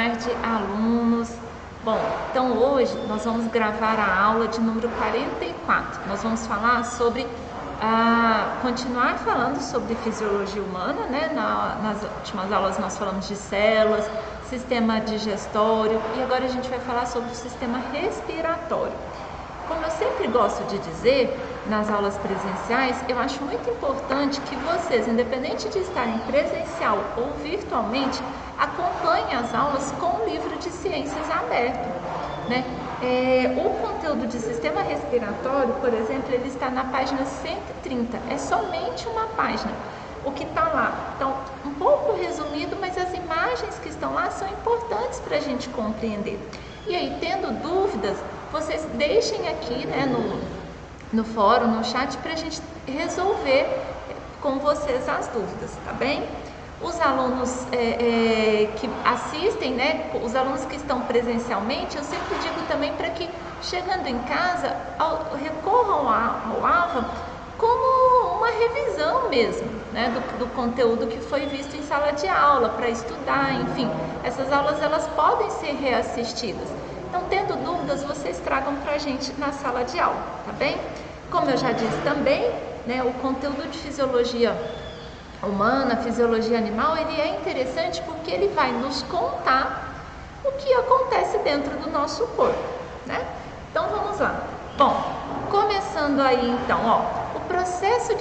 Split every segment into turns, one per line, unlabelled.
tarde, alunos. Bom, então hoje nós vamos gravar a aula de número 44. Nós vamos falar sobre, continuar falando sobre fisiologia humana, né? Nas últimas aulas nós falamos de células, sistema digestório e agora a gente vai falar sobre o sistema respiratório. Como eu sempre gosto de dizer nas aulas presenciais, eu acho muito importante que vocês, independente de estarem presencial ou virtualmente, acompanhem as aulas com o livro de ciências aberto, né? O conteúdo de sistema respiratório, por exemplo, ele está na página 130, é somente uma página, o que está lá. Então, um pouco resumido, mas as imagens que estão lá são importantes para a gente compreender. E aí, tendo dúvidas, vocês deixem aqui, né, no fórum, no chat, para a gente resolver com vocês as dúvidas, tá bem? Os alunos que assistem, né, os alunos que estão presencialmente, eu sempre digo também para que, chegando em casa, recorram ao AVA como uma revisão mesmo, né, do conteúdo que foi visto em sala de aula, para estudar, enfim. Essas aulas, elas podem ser reassistidas. Então, tendo dúvidas, vocês tragam para a gente na sala de aula, tá bem? Como eu já disse também, né, o conteúdo de fisiologia humana, fisiologia animal, ele é interessante porque ele vai nos contar o que acontece dentro do nosso corpo, né? Então, vamos lá. Bom, começando aí, então, ó, o processo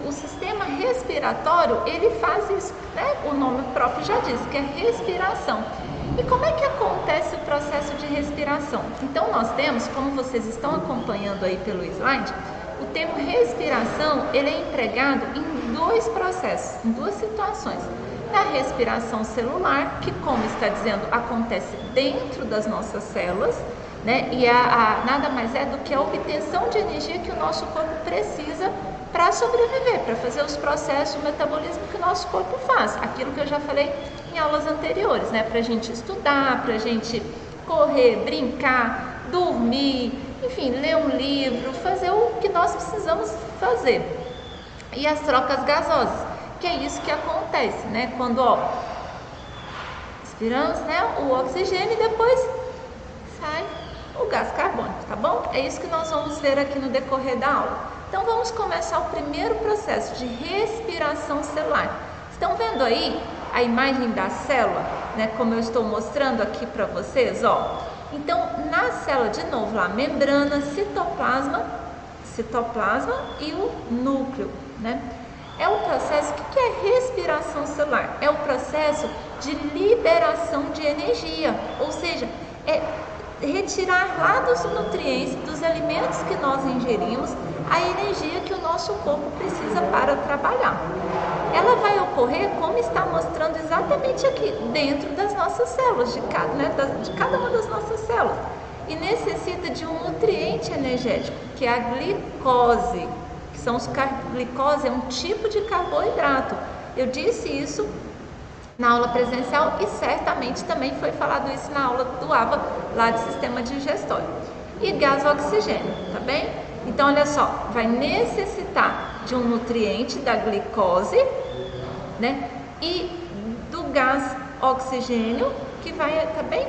o sistema respiratório, ele faz isso, né? O nome próprio já diz, que é respiração. E como é que acontece o processo de respiração? Então, nós temos, como vocês estão acompanhando aí pelo slide, o termo respiração, ele é empregado em dois processos, em duas situações. Na respiração celular, que, como está dizendo, acontece dentro das nossas células, né? E nada mais é do que a obtenção de energia que o nosso corpo precisa para sobreviver, para fazer os processos de metabolismo que o nosso corpo faz. Aquilo que eu já falei em aulas anteriores, né? Para a gente estudar, para a gente correr, brincar, dormir, enfim, ler um livro, fazer o que nós precisamos fazer. E as trocas gasosas, que é isso que acontece, né? Quando, expiramos, né, o oxigênio e depois sai o gás carbônico, tá bom? É isso que nós vamos ver aqui no decorrer da aula. Então, vamos começar o primeiro processo de respiração celular. Estão vendo aí a imagem da célula, né? Como eu estou mostrando aqui para vocês, ó. Então, na célula, de novo, lá, membrana, citoplasma e o núcleo, né? É o processo, o que é respiração celular? É o processo de liberação de energia, ou seja, é retirar lá dos nutrientes, dos alimentos que nós ingerimos, a energia que o nosso corpo precisa para trabalhar. Ela vai ocorrer, como está mostrando exatamente aqui, dentro das nossas células, de cada uma das nossas células. E necessita de um nutriente energético, que é a glicose, glicose é um tipo de carboidrato. Eu disse isso na aula presencial e certamente também foi falado isso na aula do AVA, lá de sistema digestório. E gás oxigênio, tá bem? Então, olha só, vai necessitar de um nutriente da glicose, né? E do gás oxigênio, que vai, tá bem?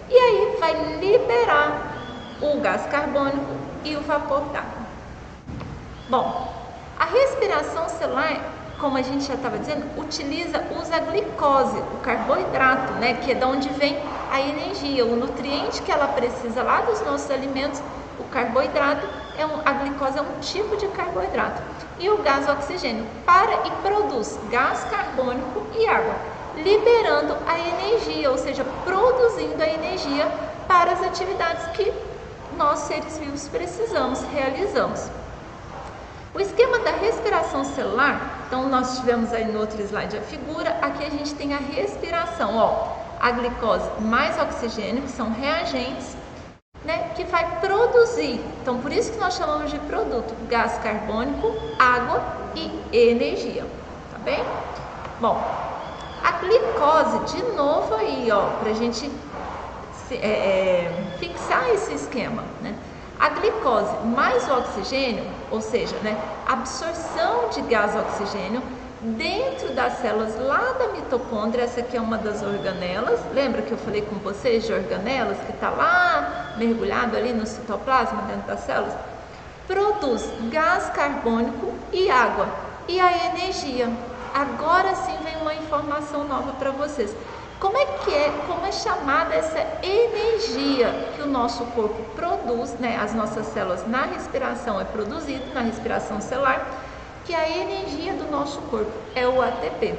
E aí vai liberar o gás carbônico e o vapor d'água. Bom, a respiração celular, como a gente já estava dizendo, usa a glicose, o carboidrato, né? Que é de onde vem a energia, o nutriente que ela precisa lá dos nossos alimentos. O carboidrato, a glicose é um tipo de carboidrato. E o gás oxigênio e produz gás carbônico e água, liberando a energia, ou seja, produzindo a energia para as atividades que nós, seres vivos, realizamos. O esquema da respiração celular, então nós tivemos aí no outro slide a figura, aqui a gente tem a respiração, a glicose mais oxigênio, que são reagentes, né, que vai produzir, então por isso que nós chamamos de produto, gás carbônico, água e energia, tá bem? Bom, a glicose, de novo aí, para a gente fixar esse esquema, né? A glicose mais o oxigênio, ou seja, né, absorção de gás oxigênio, dentro das células lá da mitocôndria. Essa aqui é uma das organelas. Lembra que eu falei com vocês de organelas, que está lá mergulhado ali no citoplasma, dentro das células? Produz gás carbônico e água e a energia. Agora sim vem uma informação nova para vocês. Como é chamada essa energia que o nosso corpo produz, né? As nossas células na respiração é produzido, na respiração celular, que a energia do nosso corpo é o ATP.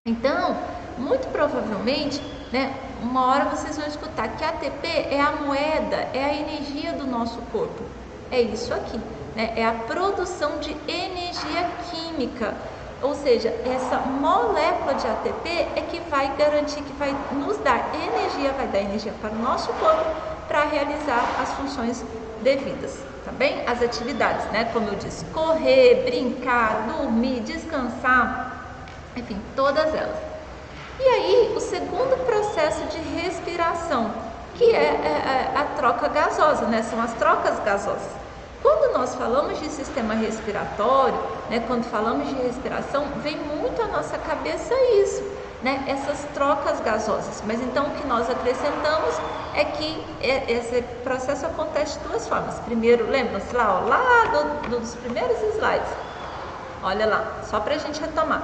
Então, muito provavelmente, né, uma hora vocês vão escutar que ATP é a moeda, é a energia do nosso corpo. É isso aqui, né? É a produção de energia química. Ou seja, essa molécula de ATP é que vai garantir, que vai nos dar energia, vai dar energia para o nosso corpo para realizar as funções devidas, tá bem? As atividades, né? Como eu disse, correr, brincar, dormir, descansar, enfim, todas elas. E aí, o segundo processo de respiração, que é a troca gasosa, né? São as trocas gasosas. Quando nós falamos de sistema respiratório, né, quando falamos de respiração, vem muito à nossa cabeça isso, né, essas trocas gasosas. Mas então o que nós acrescentamos é que esse processo acontece de duas formas. Primeiro, lembram-se lá, dos primeiros slides, olha lá, só para a gente retomar,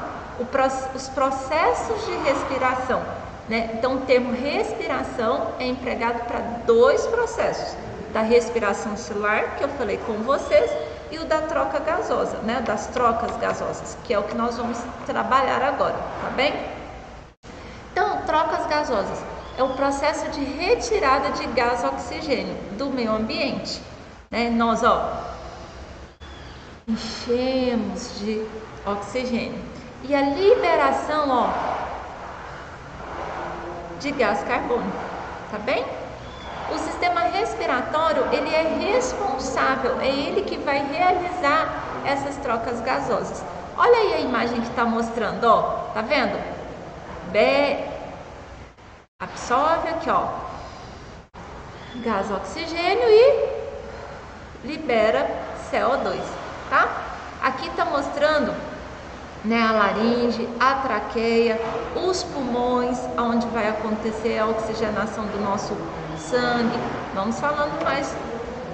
os processos de respiração, né? Então o termo respiração é empregado para dois processos. Da respiração celular, que eu falei com vocês, e o da troca gasosa, né? Das trocas gasosas, que é o que nós vamos trabalhar agora, tá bem? Então, trocas gasosas é o processo de retirada de gás oxigênio do meio ambiente, né? Nós, enchemos de oxigênio e a liberação, de gás carbônico, tá bem? O sistema respiratório, ele é responsável, é ele que vai realizar essas trocas gasosas. Olha aí a imagem que está mostrando, tá vendo? Absorve aqui, gás oxigênio e libera CO2, tá? Aqui está mostrando, né, a laringe, a traqueia, os pulmões, onde vai acontecer a oxigenação do nosso sangue. Vamos falando mais,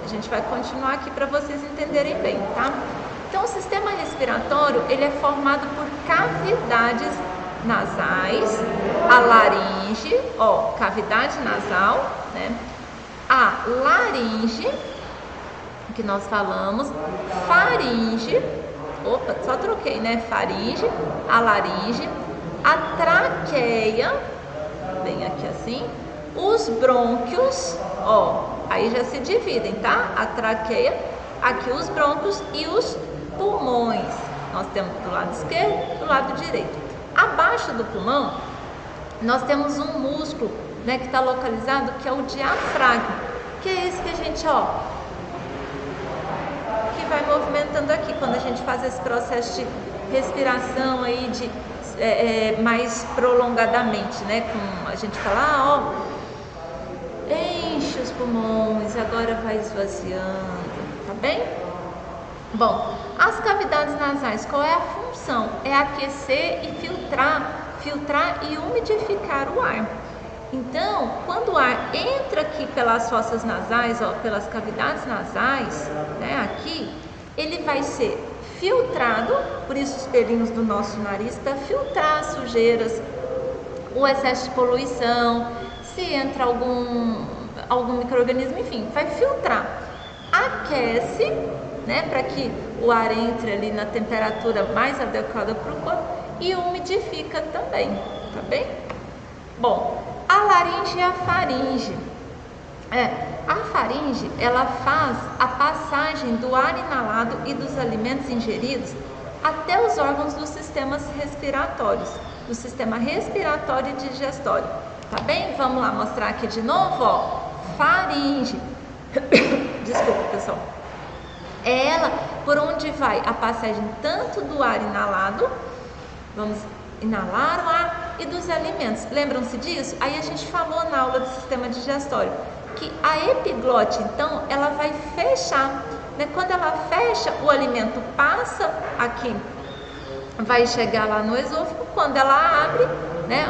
a gente vai continuar aqui para vocês entenderem bem, tá? Então, o sistema respiratório, ele é formado por cavidades nasais, a laringe, cavidade nasal, né? A laringe, que nós falamos, faringe, só troquei, né? Faringe, a laringe, a traqueia, bem aqui assim, os brônquios, aí já se dividem, tá? A traqueia, aqui os brônquios e os pulmões. Nós temos do lado esquerdo e do lado direito. Abaixo do pulmão, nós temos um músculo, né, que está localizado, que é o diafragma, que é esse que a gente, que vai movimentando aqui, quando a gente faz esse processo de respiração aí, mais prolongadamente, né? A gente fala, enche os pulmões, agora vai esvaziando, tá bem? Bom, as cavidades nasais, qual é a função? É aquecer e filtrar e umidificar o ar. Então, quando o ar entra aqui pelas fossas nasais, pelas cavidades nasais, né, aqui, ele vai ser filtrado, por isso os pelinhos do nosso nariz, para filtrar as sujeiras, o excesso de poluição, se entra algum micro-organismo, enfim, vai filtrar. Aquece, né, para que o ar entre ali na temperatura mais adequada para o corpo e umidifica também, tá bem? Bom, a laringe e a faringe. A faringe, ela faz a passagem do ar inalado e dos alimentos ingeridos até os órgãos dos sistemas respiratórios, do sistema respiratório e digestório. Tá bem? Vamos lá mostrar aqui de novo, faringe. Desculpa, pessoal. É ela por onde vai a passagem tanto do ar inalado, vamos inalar o ar, e dos alimentos. Lembram-se disso? Aí a gente falou na aula do sistema digestório que a epiglote, então, ela vai fechar, né? Quando ela fecha, o alimento passa aqui vai chegar lá no esôfago. Quando ela abre, né,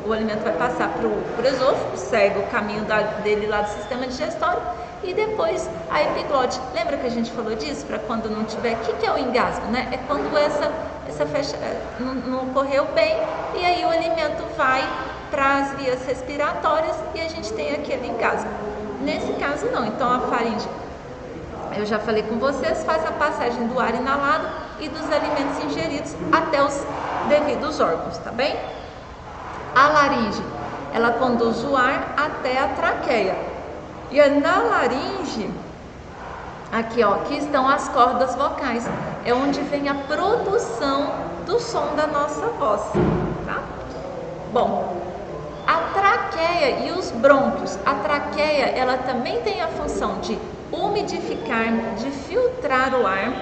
o alimento vai passar para o esôfago, segue o caminho dele lá do sistema digestório e depois a epiglote. Lembra que a gente falou disso? Para quando não tiver, o que é o engasgo, né? É quando essa fecha não ocorreu bem e aí o alimento vai para as vias respiratórias e a gente tem aquele engasgo. Nesse caso não, então a faringe, eu já falei com vocês, faz a passagem do ar inalado e dos alimentos ingeridos até os devidos órgãos, tá bem? A laringe, ela conduz o ar até a traqueia. E na laringe, aqui ó, aqui estão as cordas vocais, é onde vem a produção do som da nossa voz, tá? Bom, a traqueia e os brônquios, a traqueia, ela também tem a função de umidificar, de filtrar o ar,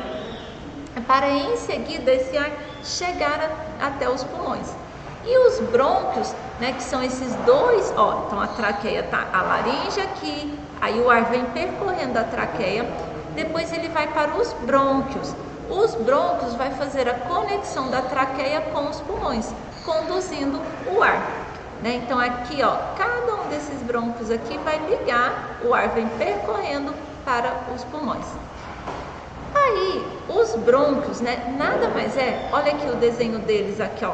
para em seguida esse ar chegar até os pulmões. E os brônquios, né, que são esses dois, ó, então a traqueia tá a laringe aqui, aí o ar vem percorrendo a traqueia, depois ele vai para os brônquios. Os brônquios vai fazer a conexão da traqueia com os pulmões, conduzindo o ar, né? Então aqui, ó, cada um desses brônquios aqui vai ligar, o ar vem percorrendo para os pulmões. Aí, os brônquios, né, nada mais é, olha aqui o desenho deles aqui, ó.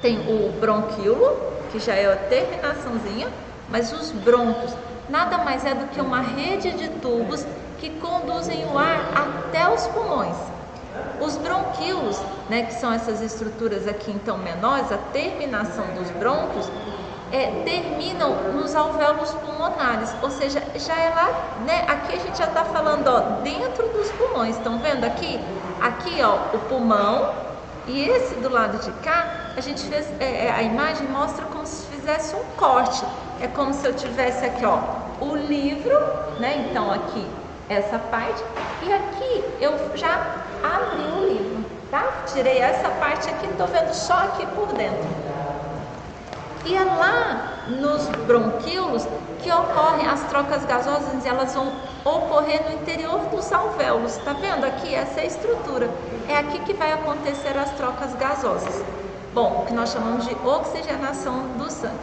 Tem o bronquíolo, que já é a terminaçãozinha, mas os brônquios nada mais é do que uma rede de tubos que conduzem o ar até os pulmões. Os bronquíolos, né, que são essas estruturas aqui então menores, a terminação dos brônquios, terminam nos alvéolos pulmonares, ou seja, já é lá, né? Aqui a gente já está falando, ó, dentro dos pulmões. Estão vendo aqui? Aqui, ó, o pulmão, e esse do lado de cá, a gente fez, a imagem mostra como se fizesse um corte. É como se eu tivesse aqui, ó, o livro, né? Então aqui essa parte, e aqui eu já abri o livro, tá? Tirei essa parte aqui, tô vendo só aqui por dentro. E é lá nos bronquíolos que ocorrem as trocas gasosas, e elas vão ocorrer no interior dos alvéolos. Tá vendo aqui? Essa é a estrutura. É aqui que vai acontecer as trocas gasosas. Bom, o que nós chamamos de oxigenação do sangue.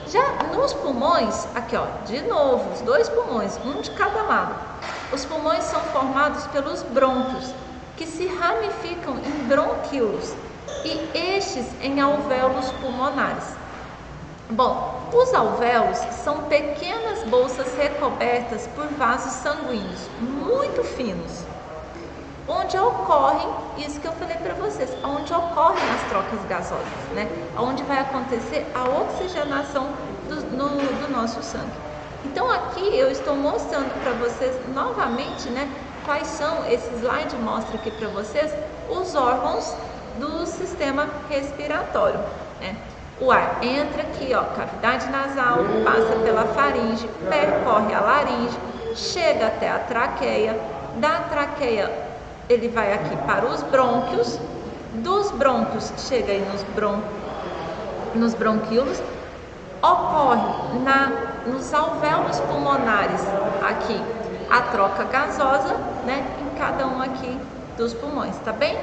Já nos pulmões, aqui ó, de novo, os dois pulmões, um de cada lado. Os pulmões são formados pelos brônquios, que se ramificam em bronquíolos, e estes em alvéolos pulmonares. Bom, os alvéolos são pequenas bolsas recobertas por vasos sanguíneos muito finos, onde ocorrem, isso que eu falei para vocês, onde ocorrem as trocas gasosas, né? Onde vai acontecer a oxigenação do nosso sangue. Então aqui eu estou mostrando para vocês novamente, né, quais são, esse slide mostra aqui para vocês os órgãos do sistema respiratório, né? O ar entra aqui, ó, cavidade nasal, passa pela faringe, percorre a laringe, chega até a traqueia, da traqueia ele vai aqui para os brônquios, dos brônquios chega aí nos bronquíolos, ocorre nos alvéolos pulmonares aqui a troca gasosa, né, em cada um aqui dos pulmões, tá bem?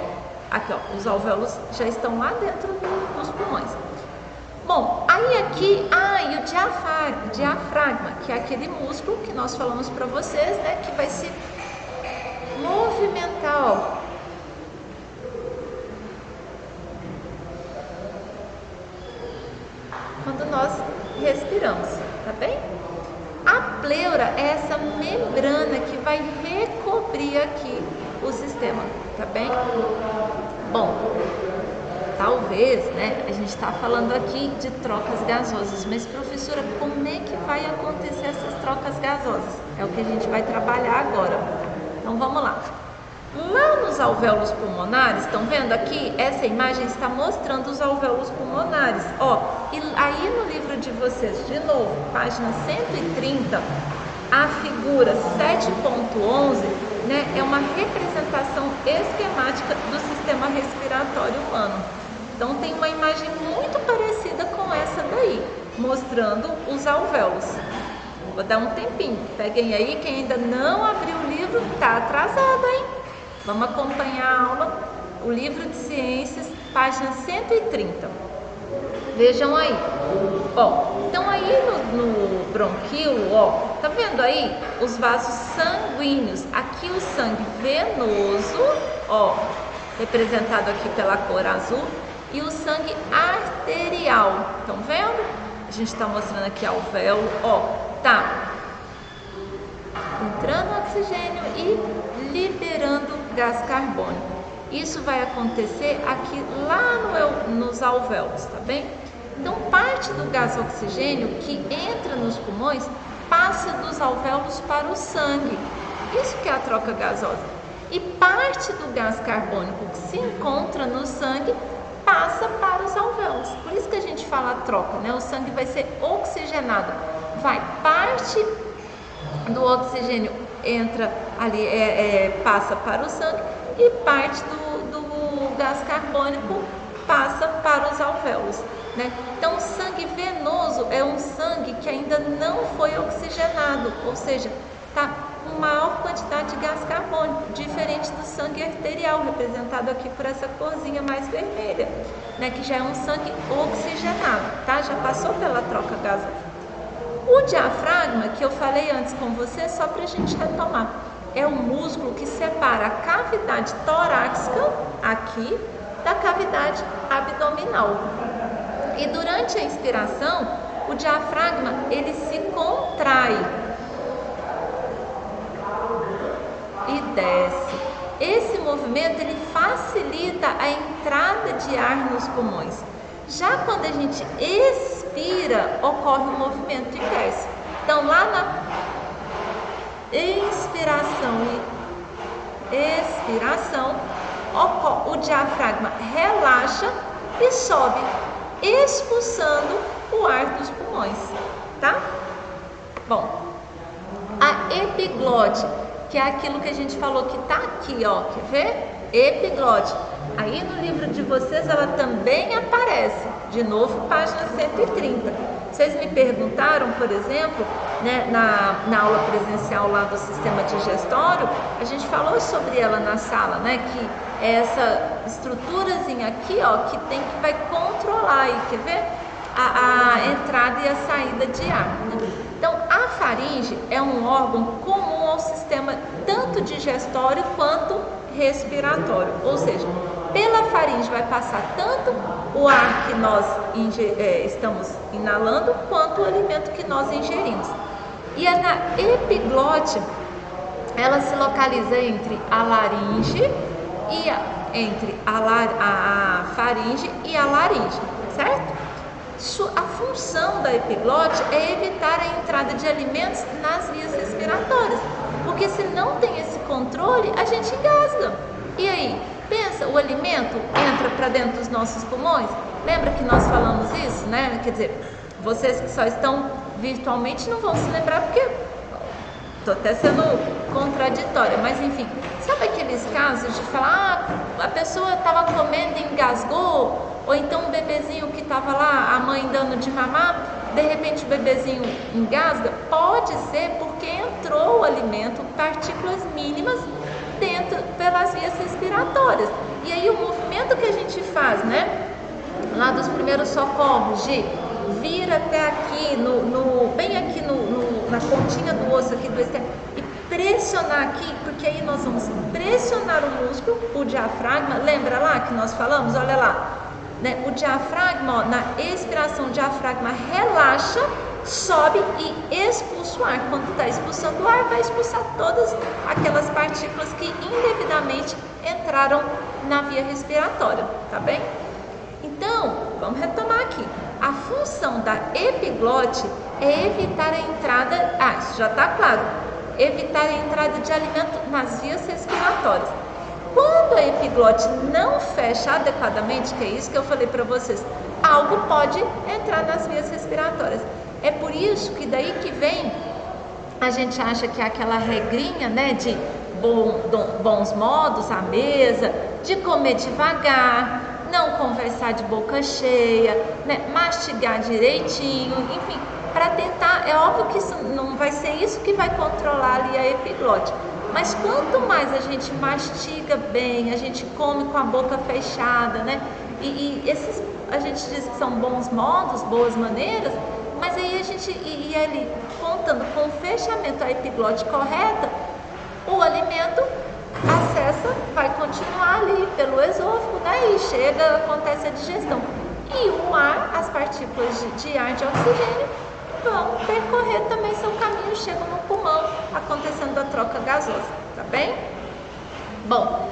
Aqui, ó, os alvéolos já estão lá dentro dos pulmões. Bom, aí aqui, e o diafragma, que é aquele músculo que nós falamos para vocês, né, que vai se movimentar, ó. Quando nós respiramos, tá bem? A pleura é essa membrana que vai recobrir aqui o sistema, tá bem? Bom, talvez, né, a gente está falando aqui de trocas gasosas, mas professora, como é que vai acontecer essas trocas gasosas? É o que a gente vai trabalhar agora. Então vamos lá. Lá nos alvéolos pulmonares, estão vendo aqui? Essa imagem está mostrando os alvéolos pulmonares. Ó, e aí no livro de vocês, de novo, página 130, a figura 7.11, né, é uma representação esquemática do sistema respiratório humano. Então tem uma imagem muito parecida com essa daí, mostrando os alvéolos. Vou dar um tempinho, peguem aí, quem ainda não abriu o livro, tá atrasado, hein? Vamos acompanhar a aula, o livro de ciências, página 130. Vejam aí. Ó, então aí no bronquíolo, ó, tá vendo aí os vasos sanguíneos? Aqui o sangue venoso, ó, representado aqui pela cor azul, e o sangue arterial. Estão vendo? A gente está mostrando aqui alvéolo, ó, tá entrando oxigênio e liberando gás carbônico. Isso vai acontecer aqui lá nos alvéolos, tá bem? Então, parte do gás oxigênio que entra nos pulmões passa dos alvéolos para o sangue. Isso que é a troca gasosa. E parte do gás carbônico que se encontra no sangue passa para os alvéolos. Por isso que a gente fala a troca, né? O sangue vai ser oxigenado. Vai parte do oxigênio entra ali, passa para o sangue, e parte do gás carbônico passa para os alvéolos, né? Então, o sangue venoso é um sangue que ainda não foi oxigenado, ou seja, está com maior quantidade de gás carbônico, diferente do sangue arterial, representado aqui por essa corzinha mais vermelha, né? Que já é um sangue oxigenado, tá? Já passou pela troca gasosa. O diafragma, que eu falei antes com você, só para a gente retomar, é o músculo que separa a cavidade torácica, aqui, da cavidade abdominal. E durante a inspiração, o diafragma, ele se contrai e desce. Esse movimento, ele facilita a entrada de ar nos pulmões. Já quando a gente expira, ocorre um movimento inverso. Então, lá na inspiração e expiração, o diafragma relaxa e sobe, expulsando o ar dos pulmões, tá? Bom, a epiglote, que é aquilo que a gente falou que tá aqui, ó, quer ver? Epiglote. Aí no livro de vocês ela também aparece, de novo, página 130. Vocês me perguntaram, por exemplo, né, na aula presencial lá do sistema digestório, a gente falou sobre ela na sala, né, que é essa estruturazinha aqui, ó, que vai controlar aí, quer ver? A entrada e a saída de ar, né? Então, a faringe é um órgão comum ao sistema tanto digestório quanto respiratório, ou seja, pela faringe vai passar tanto o ar que nós estamos inalando, quanto o alimento que nós ingerimos. E na epiglote, ela se localiza entre a laringe e entre a faringe e a laringe, certo? A função da epiglote é evitar a entrada de alimentos nas vias respiratórias, porque se não tem esse controle, a gente engasga. E aí, pensa, o alimento entra para dentro dos nossos pulmões? Lembra que nós falamos isso, né? Quer dizer, vocês que só estão virtualmente não vão se lembrar, porque estou até sendo contraditória, mas enfim, sabe aqueles casos de falar, a pessoa estava comendo e engasgou, ou então um bebezinho que estava lá, a mãe dando de mamar, de repente o bebezinho engasga? Pode ser porque entrou o alimento, partículas mínimas, dentro pelas vias respiratórias. E aí o movimento que a gente faz, né, lá dos primeiros socorros, de vir até aqui, bem aqui na pontinha do osso aqui do externo, e pressionar aqui, porque aí nós vamos pressionar o músculo, o diafragma. Lembra lá que nós falamos? Olha lá, né? O diafragma, ó, na expiração, o diafragma relaxa, sobe e expulsa o ar. Quando está expulsando o ar, vai expulsar todas aquelas partículas que indevidamente entraram na via respiratória, tá bem? Então, vamos retomar aqui. A função da epiglote é evitar a entrada, isso já está claro, evitar a entrada de alimento nas vias respiratórias. Quando a epiglote não fecha adequadamente, que é isso que eu falei para vocês, algo pode entrar nas vias respiratórias. É por isso que daí que vem, a gente acha que é aquela regrinha, né, de bons modos à mesa, de comer devagar, não conversar de boca cheia, né, mastigar direitinho, enfim, para tentar, é óbvio que isso não vai ser isso que vai controlar ali a epiglote, Mas quanto mais a gente mastiga bem, a gente come com a boca fechada, né? E esses a gente diz que são bons modos, boas maneiras, mas aí a gente ia ali contando com o fechamento da epiglote correta, o alimento acessa, vai continuar ali pelo esôfago, né? E chega, acontece a digestão. E o ar, as partículas de ar de oxigênio vão percorrer também seu caminho, chegam no pulmão, acontecendo a troca gasosa, tá bem? Bom,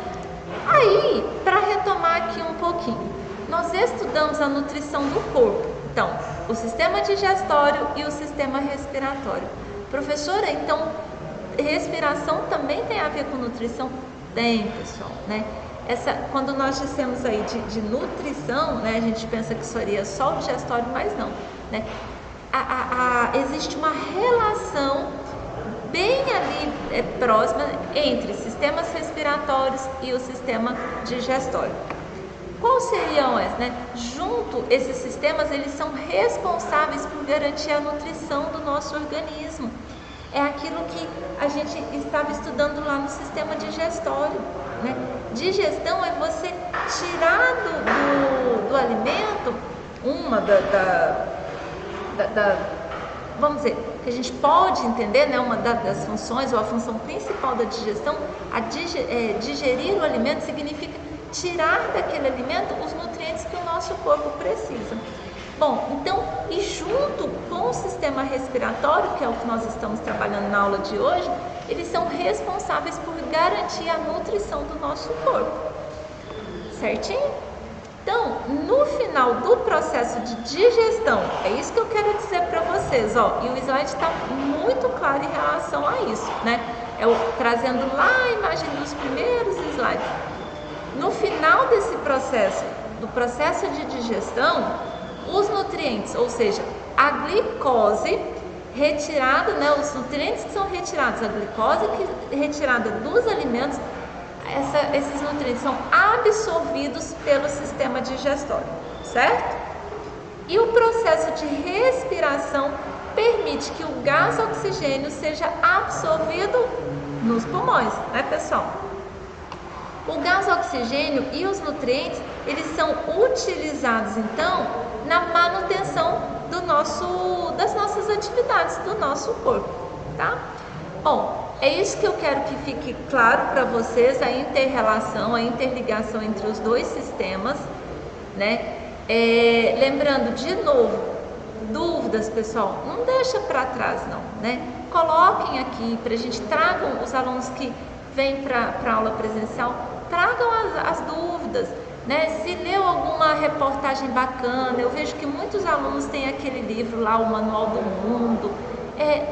aí, para retomar aqui um pouquinho, nós estudamos a nutrição do corpo. Então, o sistema digestório e o sistema respiratório. Professora, então, respiração também tem a ver com nutrição? Tem, pessoal, né? Quando nós dissemos aí de nutrição, né, a gente pensa que seria só o digestório, mas não, né? Existe uma relação bem ali próxima entre sistemas respiratórios e o sistema digestório. Qual seriam essas, né? Junto, esses sistemas, eles são responsáveis por garantir a nutrição do nosso organismo. É aquilo que a gente estava estudando lá no sistema digestório, né? Digestão é você tirar do alimento uma vamos dizer, que a gente pode entender, né, uma das funções ou a função principal da digestão, digerir o alimento significa tirar daquele alimento os nutrientes que o nosso corpo precisa. Bom, então, e junto com o sistema respiratório, que é o que nós estamos trabalhando na aula de hoje, eles são responsáveis por garantir a nutrição do nosso corpo. Certinho? Então, no final do processo de digestão, é isso que eu quero dizer para vocês, ó, e o slide está muito claro em relação a isso, né? Trazendo lá a imagem dos primeiros slides. No final desse processo, do processo de digestão, os nutrientes, ou seja, a glicose retirada, né, os nutrientes que são retirados, a glicose retirada dos alimentos, esses nutrientes são absorvidos pelo sistema digestório, certo? E o processo de respiração permite que o gás oxigênio seja absorvido nos pulmões, né, pessoal? O gás oxigênio e os nutrientes, eles são utilizados, então, na manutenção das nossas atividades, do nosso corpo, tá? Bom, é isso que eu quero que fique claro para vocês, a inter-relação, a interligação entre os dois sistemas, né? Lembrando, de novo, dúvidas, pessoal, não deixa para trás não, né? Coloquem aqui, para a gente tragam os alunos que vêm para a aula presencial, tragam as dúvidas, né? Se leu alguma reportagem bacana, eu vejo que muitos alunos têm aquele livro lá, o Manual do Mundo,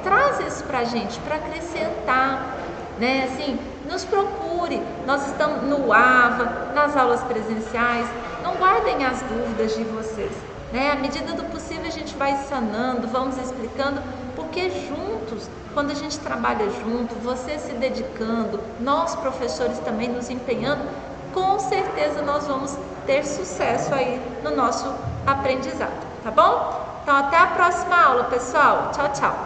traz isso para a gente, para acrescentar, né? Assim, nos procure, nós estamos no AVA, nas aulas presenciais, não guardem as dúvidas de vocês, né? À medida do possível a gente vai sanando, vamos explicando, porque juntos, quando a gente trabalha junto, você se dedicando, nós professores também nos empenhando, com certeza nós vamos ter sucesso aí no nosso aprendizado, tá bom? Então até a próxima aula, pessoal. Tchau, tchau.